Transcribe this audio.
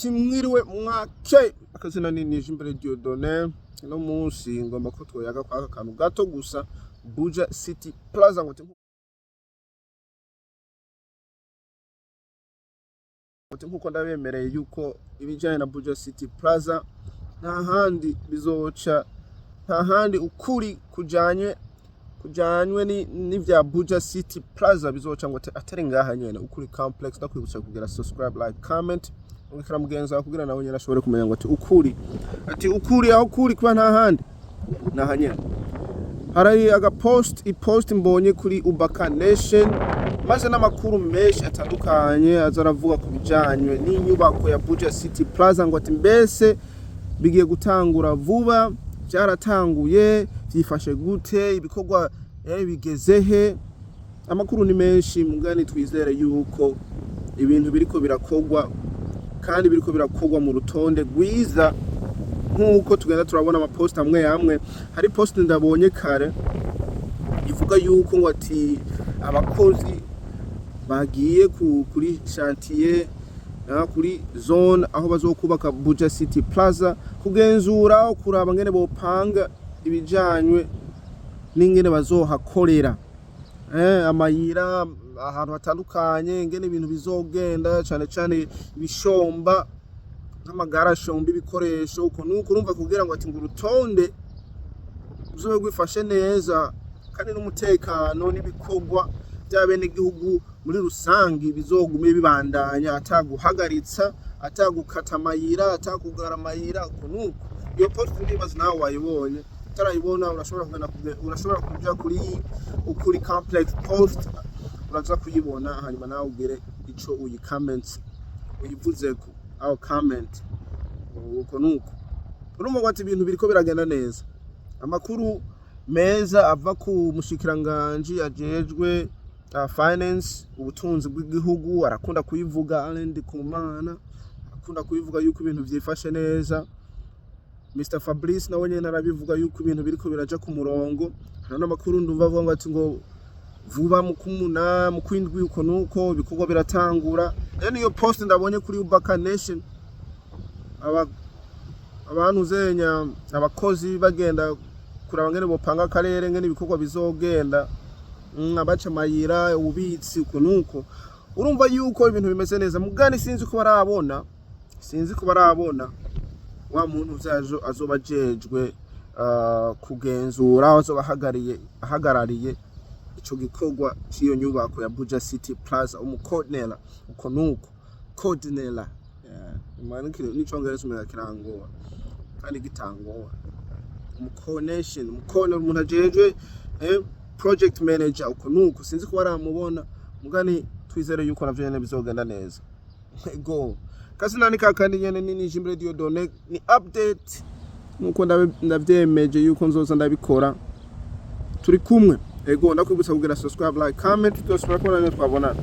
ati mwiriwe mwake akazina ni jimbere Diodone no munsi ngomba ko twoyaga kwa akantu gato gusa BUJA City Plaza ngo nkuko ndabemereye yuko ibijyanye na BUJA City Plaza nta handi bizoca, nta handi ukuri kujanywe n'ivya BUJA City Plaza bizoca ngo atari ngaha nyene Ukuri complex. Ndakwibutsa kugira subscribe, like, comment ungikira mugenzi wawe kugira nawe nyene ashobore kumenya ngo ati ukuri aho kuri kuba nta handi naha nyene. Hari ipost mbonye kuri Ubaka Nation maze n'amakuru menshi atandukanye azaravuga ku bijanywe n'inyubako ya BUJA City Plaza ngo ati mbese bigiye gutangura vuba, vyaratanguye, vyifashe gute, ibikorwa bigezehe. Amakuru ni menshi mugani twizere yuko ibintu biriko birakogwa kandi biriko birakogwa mu rutonde rwiza nkuko tugenda turabona amapost amwe. Hari post ndabonye kare ivuga yuko ngo ati abakozi bagiye kuri chantier kuri zone aho bazokubaka BUJA City Plaza kugenzura kuraba ngene bopanga ibijanywe n'ingene bazohakorera amayira ahantu hatandukanye, ngene ibintu bizogenda cyane ibishomba nk'amagara shomba ibikoresho uko nuko urumva kugira ngo ati ngo urutonde uzobe gwifashe neza kandi n'umutekano n'ibikorwa by'abene gihugu muri rusangi bizogume bibandanya ataguhagaritsa, atagukata amayira, atagugara amayira uko nuko. Iyo post ndibaza nawe wayibonye, utarayibona urashobora kuja kuri Ukuri complex post uraza kuyibona hanyuma nawe ugere ico comment uyivuzeko aho comment uko nuko. Urumva ati ibintu biriko biragenda neza, amakuru meza ava ku mushikiranganje ajejwe finance ubutunzi bw'igihugu arakunda kuyivuga Alend Kumana, akunda kuyivuga yuko ibintu vyifashe neza. Mr Fabrice nawe nyene arabivuga yuko ibintu biriko biraja ku murongo. Hari n'amakuru ndumva avuga ngo ati ngo vuba mu kwindwi uko nuko ibikorwa biratangura. Iyo post ndabonye kuri Ubaka Nation abantu zenya abakozi bagenda kuraba ngene bopanga akarere ngene ibikorwa bizogenda abaca amayira ubitsi uko nuko. Urumva yuko ibintu bimeze neza mugani sinzi ko barabona wa muntu uzajo azoba jejwe kugenzura azoba ahagarariye ico gikorwa ciyo nyubako ya BUJA City Plaza umucoordinator uko nuko coordinator maniki n'icongereza umenya kirangora kandi gitangora umucoordinator umuntu ajejwe project manager uko nuko. Sinzi ko baramubona mugani twizere yuko navyo nyene bizogenda neza. Go kasina nikakandi nyene ni jimbere Diodone ni update nuko ndavyemeje yuko nzoza ndabikora turi kumwe. Ego ndakwibutsa kugira subscribe, like, comment twabonana.